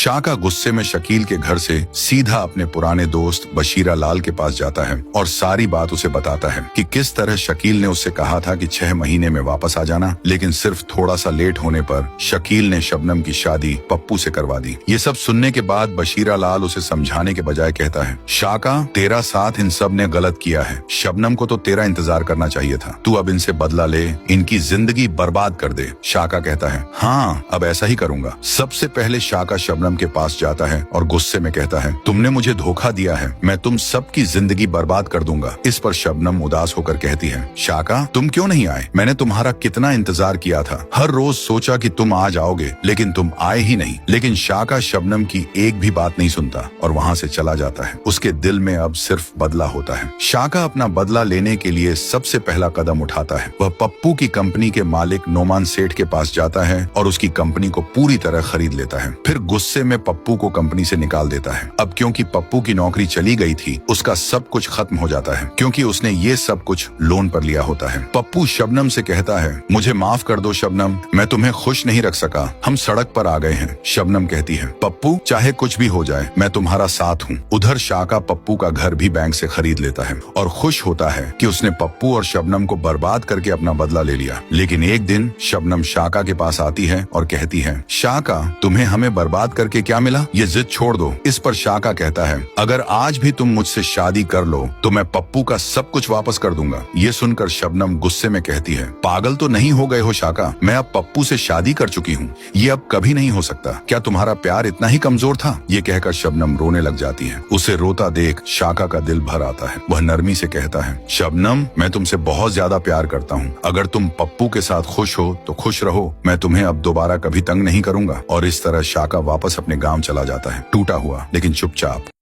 शाका गुस्से में शकील के घर से सीधा अपने पुराने दोस्त बशीरा लाल के पास जाता है और सारी बात उसे बताता है कि किस तरह शकील ने उससे कहा था कि 6 महीने में वापस आ जाना, लेकिन सिर्फ थोड़ा सा लेट होने पर शकील ने शबनम की शादी पप्पू से करवा दी। ये सब सुनने के बाद बशीरा लाल उसे समझाने के बजाय कहता है, शाका तेरा साथ इन सब ने गलत किया है, शबनम को तो तेरा इंतजार करना चाहिए था, तू अब इनसे बदला ले, इनकी जिंदगी बर्बाद कर दे। शाका कहता है, हाँ अब ऐसा ही करूंगा। सबसे पहले शाका शबनम के पास जाता है और गुस्से में कहता है, तुमने मुझे धोखा दिया है, मैं तुम सबकी जिंदगी बर्बाद कर दूंगा। इस पर शबनम उदास होकर कहती है, शाका तुम क्यों नहीं आए, मैंने तुम्हारा कितना इंतजार किया था, हर रोज सोचा कि तुम आ जाओगे लेकिन तुम आए ही नहीं। लेकिन शाका शबनम की एक भी बात नहीं सुनता और वहाँ से चला जाता है। उसके दिल में अब सिर्फ बदला होता है। शाका अपना बदला लेने के लिए सबसे पहला कदम उठाता है। वह पप्पू की कंपनी के मालिक नोमान सेठ के पास जाता है और उसकी कंपनी को पूरी तरह खरीद लेता है। फिर गुस्से में पप्पू को कंपनी से निकाल देता है। अब क्योंकि पप्पू की नौकरी चली गई थी, उसका सब कुछ खत्म हो जाता है क्योंकि उसने ये सब कुछ लोन पर लिया होता है। पप्पू शबनम से कहता है, मुझे माफ कर दो शबनम, मैं तुम्हें खुश नहीं रख सका, हम सड़क पर आ गए हैं। शबनम कहती है, पप्पू चाहे कुछ भी हो जाए मैं तुम्हारा साथ हूँ। उधर शाका पप्पू का घर भी बैंक से खरीद लेता है और खुश होता है कि उसने पप्पू और शबनम को बर्बाद करके अपना बदला ले लिया। लेकिन एक दिन शबनम शाका के पास आती है और कहती है, शाका तुम्हें हमें बर्बाद करके क्या मिला, ये जिद छोड़ दो। इस पर शाका कहता है, अगर आज भी तुम मुझसे शादी कर लो तो मैं पप्पू का सब कुछ वापस कर दूंगा। ये सुनकर शबनम गुस्से में कहती है, पागल तो नहीं हो गए हो शाका, मैं अब पप्पू से शादी कर चुकी हूँ, ये अब कभी नहीं हो सकता, क्या तुम्हारा प्यार इतना ही कमजोर था। ये कहकर शबनम रोने लग जाती है। उसे रोता देख शाका का दिल भर आता है। वह नरमी से कहता है, शबनम मैं तुमसे बहुत ज्यादा प्यार करता हूँ, अगर तुम पप्पू के साथ खुश हो तो खुश रहो, मैं तुम्हें अब दोबारा कभी तंग नहीं करूंगा। और इस तरह शाका वापस अपने गांव चला जाता है, टूटा हुआ लेकिन चुपचाप।